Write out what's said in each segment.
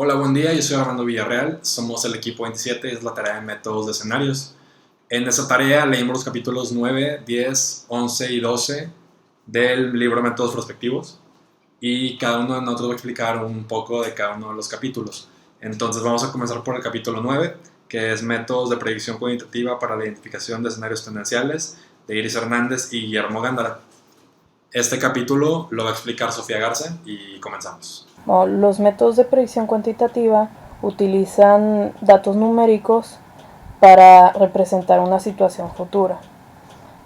Hola, buen día, yo soy Armando Villarreal, somos el equipo 27, es la tarea de métodos de escenarios. En esta tarea leímos los capítulos 9, 10, 11 y 12 del libro Métodos Prospectivos y cada uno de nosotros va a explicar un poco de cada uno de los capítulos. Entonces vamos a comenzar por el capítulo 9, que es Métodos de Predicción Cuantitativa para la Identificación de Escenarios Tendenciales, de Iris Hernández y Guillermo Gándara. Este capítulo lo va a explicar Sofía Garza y comenzamos. Los métodos de predicción cuantitativa utilizan datos numéricos para representar una situación futura.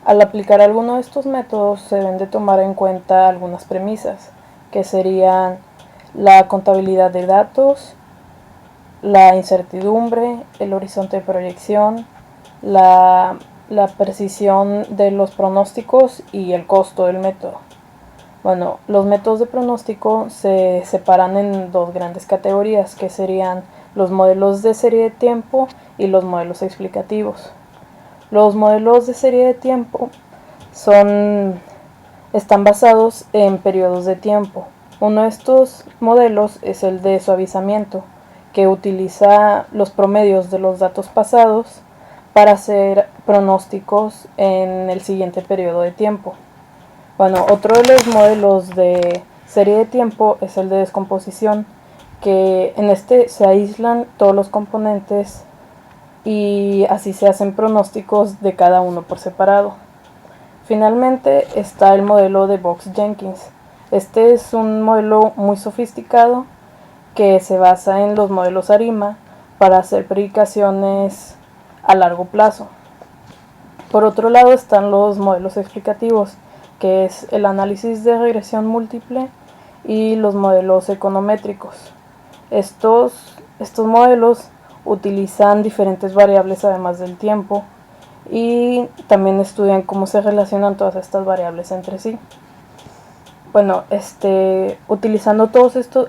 Al aplicar alguno de estos métodos se deben de tomar en cuenta algunas premisas, que serían la contabilidad de datos, la incertidumbre, el horizonte de proyección, la precisión de los pronósticos y el costo del método. Bueno, los métodos de pronóstico se separan en dos grandes categorías, que serían los modelos de serie de tiempo y los modelos explicativos. Los modelos de serie de tiempo están basados en periodos de tiempo. Uno de estos modelos es el de suavizamiento, que utiliza los promedios de los datos pasados para hacer pronósticos en el siguiente periodo de tiempo. Bueno, otro de los modelos de serie de tiempo es el de descomposición, que en este se aíslan todos los componentes y así se hacen pronósticos de cada uno por separado. Finalmente está el modelo de Box-Jenkins. Este es un modelo muy sofisticado que se basa en los modelos ARIMA para hacer predicaciones a largo plazo. Por otro lado están los modelos explicativos, que es el análisis de regresión múltiple y los modelos econométricos. Estos modelos utilizan diferentes variables además del tiempo y también estudian cómo se relacionan todas estas variables entre sí. Bueno, utilizando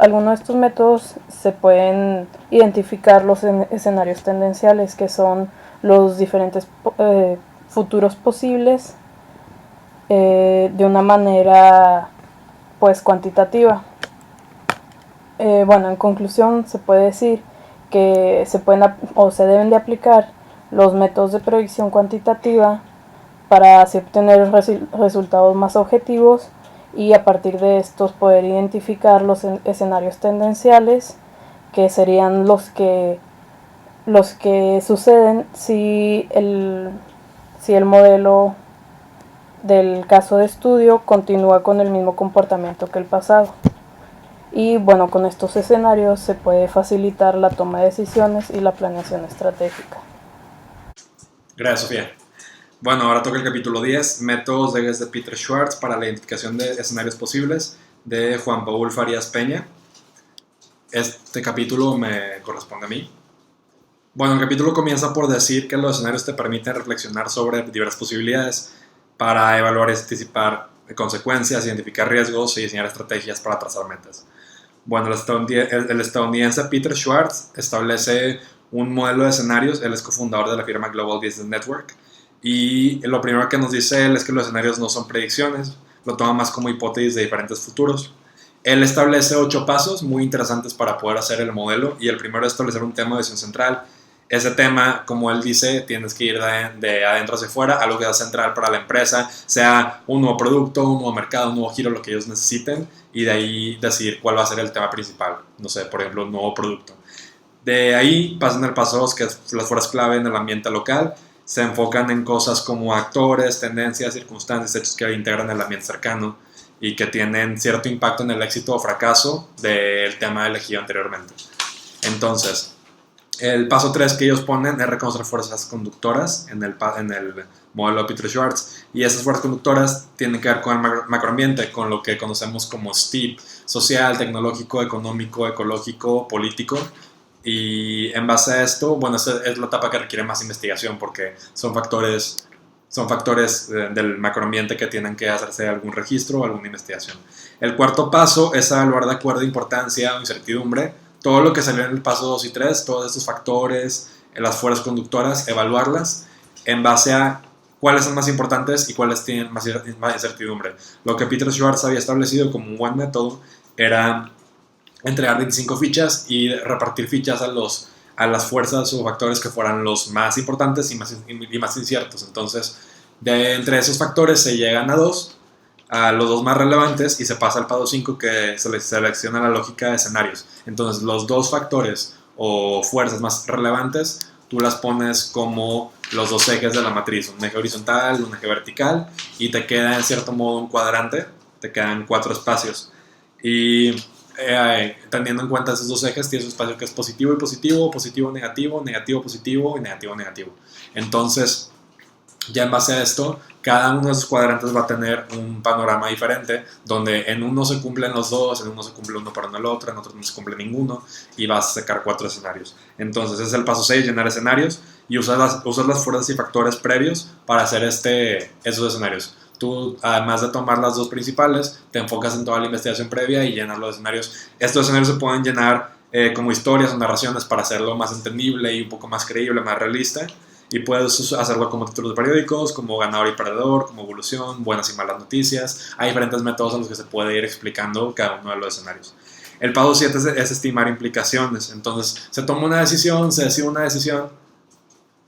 algunos de estos métodos se pueden identificar los escenarios tendenciales, que son los diferentes futuros posibles de una manera pues cuantitativa. En conclusión se puede decir que se deben de aplicar los métodos de predicción cuantitativa para así obtener resultados más objetivos y a partir de estos poder identificar los escenarios tendenciales, que serían los que suceden si el modelo del caso de estudio continúa con el mismo comportamiento que el pasado. Y bueno, con estos escenarios se puede facilitar la toma de decisiones y la planeación estratégica. Gracias, Sofía. Bueno, ahora toca el capítulo 10, métodos de Peter Schwartz para la identificación de escenarios posibles, de Juan Paul Farías Peña. Este capítulo me corresponde a mí. Bueno, el capítulo comienza por decir que los escenarios te permiten reflexionar sobre diversas posibilidades para evaluar y anticipar consecuencias, identificar riesgos y diseñar estrategias para trazar metas. Bueno, el estadounidense Peter Schwartz establece un modelo de escenarios. Él es cofundador de la firma Global Business Network. Y lo primero que nos dice él es que los escenarios no son predicciones, lo toma más como hipótesis de diferentes futuros. Él establece 8 pasos muy interesantes para poder hacer el modelo, y el primero es establecer un tema de visión central. Ese tema, como él dice, tienes que ir de adentro hacia afuera, algo que sea central para la empresa, sea un nuevo producto, un nuevo mercado, un nuevo giro, lo que ellos necesiten, y de ahí decidir cuál va a ser el tema principal. No sé, por ejemplo, un nuevo producto. De ahí pasan el paso 2, que es las fuerzas clave en el ambiente local. Se enfocan en cosas como actores, tendencias, circunstancias, hechos que integran el ambiente cercano y que tienen cierto impacto en el éxito o fracaso del tema elegido anteriormente. Entonces, el paso 3 que ellos ponen es reconocer fuerzas conductoras en el modelo de Peter Schwartz, y esas fuerzas conductoras tienen que ver con el macroambiente, con lo que conocemos como STEEP: social, tecnológico, económico, ecológico, político. Y en base a esto, bueno, esa es la etapa que requiere más investigación, porque son factores del macroambiente que tienen que hacerse algún registro o alguna investigación. El cuarto paso es evaluar de acuerdo a importancia o incertidumbre todo lo que salió en el paso 2 y 3, todos estos factores, las fuerzas conductoras, evaluarlas en base a cuáles son más importantes y cuáles tienen más incertidumbre. Lo que Peter Schwartz había establecido como un buen método era entregar 25 fichas y repartir fichas a las fuerzas o factores que fueran los más importantes y más inciertos. Entonces, entre esos factores se llegan a los dos más relevantes y se pasa al pado 5 que se selecciona la lógica de escenarios. Entonces, los dos factores o fuerzas más relevantes tú las pones como los dos ejes de la matriz, un eje horizontal, un eje vertical, y te queda en cierto modo un cuadrante, te quedan 4 espacios. Y teniendo en cuenta esos dos ejes, tienes un espacio que es positivo y positivo, positivo, negativo, negativo, positivo y negativo, negativo. Entonces, ya en base a esto, cada uno de esos cuadrantes va a tener un panorama diferente, donde en uno se cumplen los dos, en uno se cumple uno para el otro, en otro no se cumple ninguno, y vas a sacar 4 escenarios. Entonces, ese es el paso 6, llenar escenarios, y usas las fuerzas y factores previos para hacer esos escenarios. Tú, además de tomar las dos principales, te enfocas en toda la investigación previa y llenas los escenarios. Estos escenarios se pueden llenar como historias o narraciones para hacerlo más entendible y un poco más creíble, más realista. Y puedes hacerlo como títulos de periódicos, como ganador y perdedor, como evolución, buenas y malas noticias. Hay diferentes métodos en los que se puede ir explicando cada uno de los escenarios. El paso 7 es estimar implicaciones. Entonces, se toma una decisión, se decide una decisión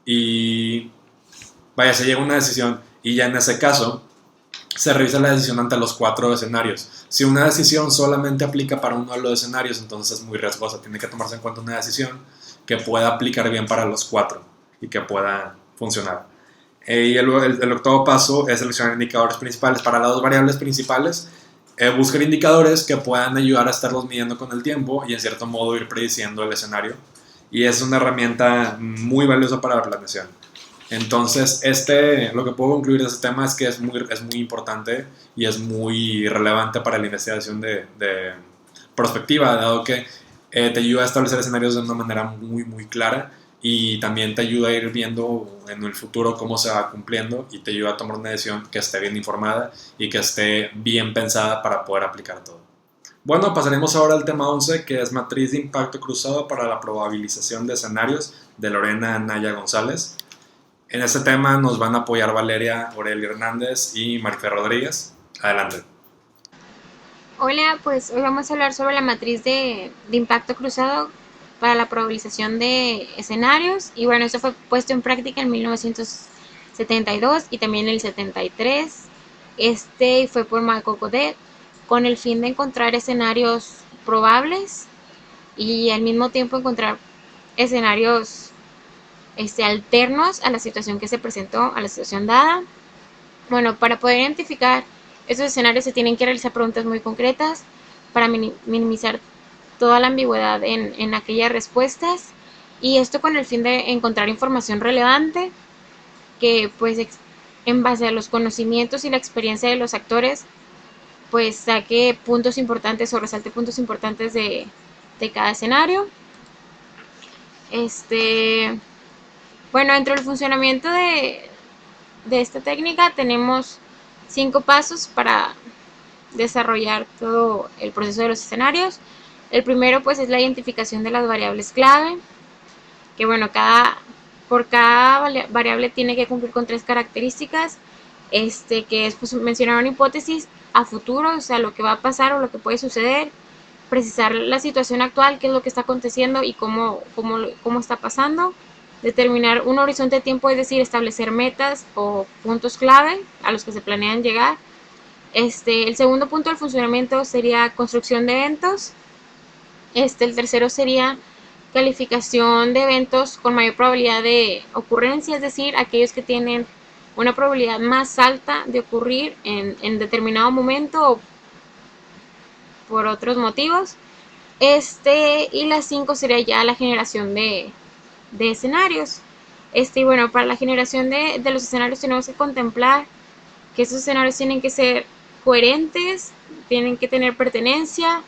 y se llega a una decisión y ya en ese caso se revisa la decisión ante los 4 escenarios. Si una decisión solamente aplica para uno de los escenarios, entonces es muy riesgosa. Tiene que tomarse en cuenta una decisión que pueda aplicar bien para los 4 y que pueda funcionar. Y el octavo paso es seleccionar indicadores principales. Para las dos variables principales, buscar indicadores que puedan ayudar a estarlos midiendo con el tiempo y en cierto modo ir prediciendo el escenario. Y es una herramienta muy valiosa para la planeación. Entonces, lo que puedo concluir de este tema es que es muy importante y es muy relevante para la investigación de prospectiva, dado que te ayuda a establecer escenarios de una manera muy, muy clara y también te ayuda a ir viendo en el futuro cómo se va cumpliendo y te ayuda a tomar una decisión que esté bien informada y que esté bien pensada para poder aplicar todo. Bueno, pasaremos ahora al tema 11, que es matriz de impacto cruzado para la probabilización de escenarios, de Lorena Naya González. En este tema nos van a apoyar Valeria Aurelia Hernández y Marifer Rodríguez. Adelante. Hola, pues hoy vamos a hablar sobre la matriz de impacto cruzado para la probabilización de escenarios. Y bueno, esto fue puesto en práctica en 1972 y también en el 73. Fue por Michael Godet con el fin de encontrar escenarios probables y al mismo tiempo encontrar escenarios alternos a la situación que se presentó, a la situación dada. Bueno, para poder identificar estos escenarios se tienen que realizar preguntas muy concretas para minimizar toda la ambigüedad en aquellas respuestas, y esto con el fin de encontrar información relevante que pues en base a los conocimientos y la experiencia de los actores pues saque puntos importantes o resalte puntos importantes de cada escenario. Bueno, dentro del funcionamiento de esta técnica tenemos 5 pasos para desarrollar todo el proceso de los escenarios. El primero pues es la identificación de las variables clave, que bueno, por cada variable tiene que cumplir con 3 características, que es pues, mencionar una hipótesis a futuro, o sea, lo que va a pasar o lo que puede suceder, precisar la situación actual, qué es lo que está aconteciendo y cómo está pasando, determinar un horizonte de tiempo, es decir, establecer metas o puntos clave a los que se planean llegar. El segundo punto del funcionamiento sería construcción de eventos. El tercero sería calificación de eventos con mayor probabilidad de ocurrencia, es decir, aquellos que tienen una probabilidad más alta de ocurrir en determinado momento o por otros motivos. Y la 5 sería ya la generación de escenarios. Bueno, para la generación de los escenarios tenemos que contemplar que esos escenarios tienen que ser coherentes, tienen que tener pertenencia,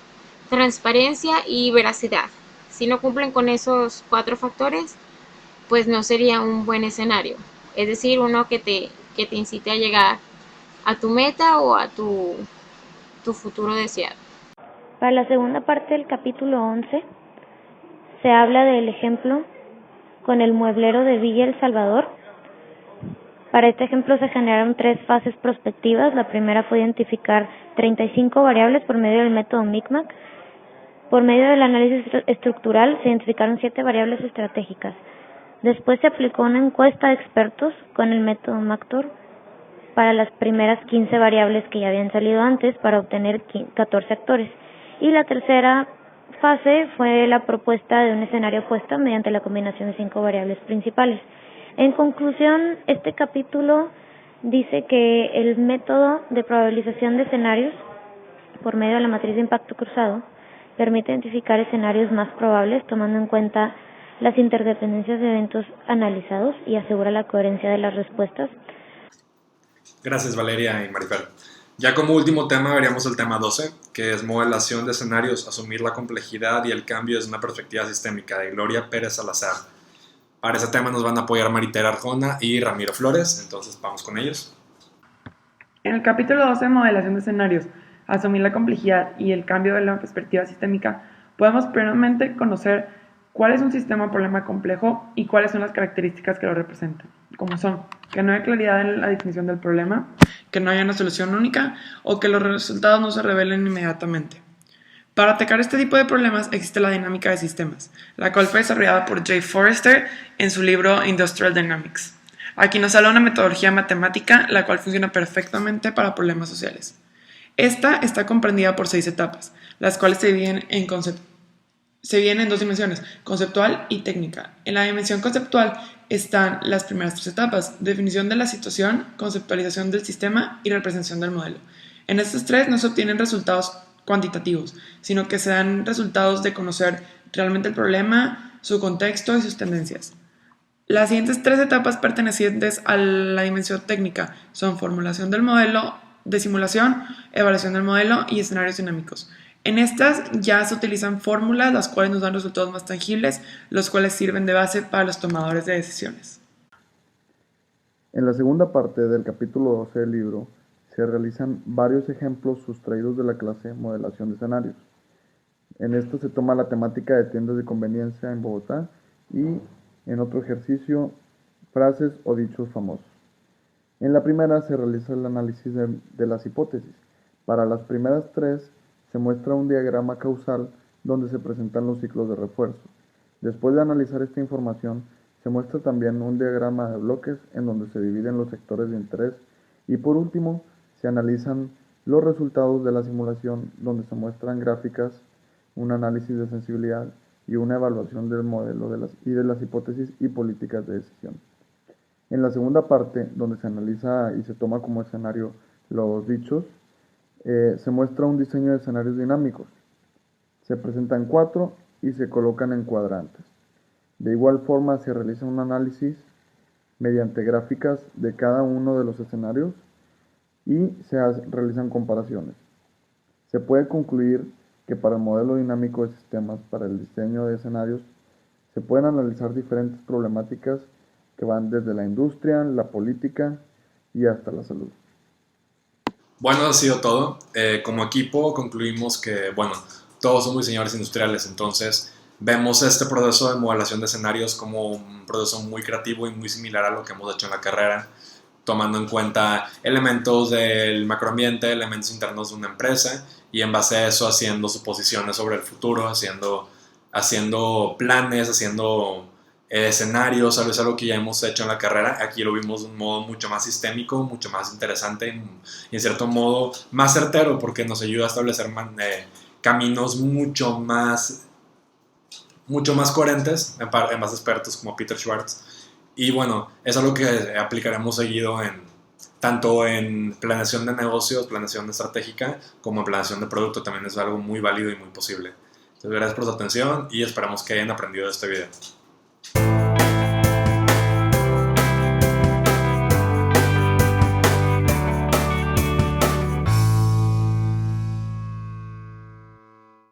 transparencia y veracidad. Si no cumplen con esos 4 factores, pues no sería un buen escenario. Es decir, uno que te incite a llegar a tu meta o a tu futuro deseado. Para la segunda parte del capítulo 11 se habla del ejemplo con el mueblero de Villa El Salvador. Para este ejemplo se generaron 3 fases prospectivas. La primera fue identificar 35 variables por medio del método Micmac. Por medio del análisis estructural se identificaron 7 variables estratégicas. Después se aplicó una encuesta de expertos con el método MACTOR para las primeras 15 variables que ya habían salido antes para obtener 14 actores. Y la tercera fase fue la propuesta de un escenario opuesto mediante la combinación de 5 variables principales. En conclusión, este capítulo dice que el método de probabilización de escenarios por medio de la matriz de impacto cruzado permite identificar escenarios más probables tomando en cuenta las interdependencias de eventos analizados y asegura la coherencia de las respuestas. Gracias, Valeria y Marifel. Ya como último tema veríamos el tema 12, que es modelación de escenarios, asumir la complejidad y el cambio desde una perspectiva sistémica, de Gloria Pérez Salazar. Para ese tema nos van a apoyar Maritera Arjona y Ramiro Flores, entonces vamos con ellos. En el capítulo 12, modelación de escenarios, asumir la complejidad y el cambio de la perspectiva sistémica, podemos primeramente conocer cuál es un sistema o problema complejo y cuáles son las características que lo representan, como son que no hay claridad en la definición del problema, que no haya una solución única o que los resultados no se revelen inmediatamente. Para atacar este tipo de problemas existe la dinámica de sistemas, la cual fue desarrollada por Jay Forrester en su libro Industrial Dynamics. Aquí nos habla una metodología matemática la cual funciona perfectamente para problemas sociales. Esta está comprendida por 6 etapas, las cuales se dividen en 2 dimensiones, conceptual y técnica. En la dimensión conceptual están las primeras 3 etapas, definición de la situación, conceptualización del sistema y representación del modelo. En estas 3 no se obtienen resultados cuantitativos, sino que se dan resultados de conocer realmente el problema, su contexto y sus tendencias. Las siguientes 3 etapas pertenecientes a la dimensión técnica son formulación del modelo, de simulación, evaluación del modelo y escenarios dinámicos. En estas ya se utilizan fórmulas las cuales nos dan resultados más tangibles, los cuales sirven de base para los tomadores de decisiones. En la segunda parte del capítulo 12 del libro se realizan varios ejemplos sustraídos de la clase modelación de escenarios. En esto se toma la temática de tiendas de conveniencia en Bogotá y en otro ejercicio frases o dichos famosos. En la primera se realiza el análisis de las hipótesis. Para las primeras 3 se muestra un diagrama causal donde se presentan los ciclos de refuerzo. Después de analizar esta información, se muestra también un diagrama de bloques en donde se dividen los sectores de interés y por último se analizan los resultados de la simulación donde se muestran gráficas, un análisis de sensibilidad y una evaluación del modelo de las hipótesis y políticas de decisión. En la segunda parte, donde se analiza y se toma como escenario los dichos, se muestra un diseño de escenarios dinámicos. Se presentan 4 y se colocan en cuadrantes. De igual forma se realiza un análisis mediante gráficas de cada uno de los escenarios y se realizan comparaciones. Se puede concluir que para el modelo dinámico de sistemas, para el diseño de escenarios, se pueden analizar diferentes problemáticas que van desde la industria, la política y hasta la salud. Bueno, ha sido todo. Como equipo concluimos que, todos somos diseñadores industriales, entonces vemos este proceso de modelación de escenarios como un proceso muy creativo y muy similar a lo que hemos hecho en la carrera, tomando en cuenta elementos del macroambiente, elementos internos de una empresa y en base a eso haciendo suposiciones sobre el futuro, haciendo planes, haciendo escenarios, algo que ya hemos hecho en la carrera. Aquí lo vimos de un modo mucho más sistémico, mucho más interesante y en cierto modo más certero porque nos ayuda a establecer caminos mucho más coherentes en más expertos como Peter Schwartz. Y es algo que aplicaremos seguido tanto en planeación de negocios, planeación estratégica, como en planeación de producto. También es algo muy válido y muy posible. Entonces, gracias por su atención y esperamos que hayan aprendido de este video.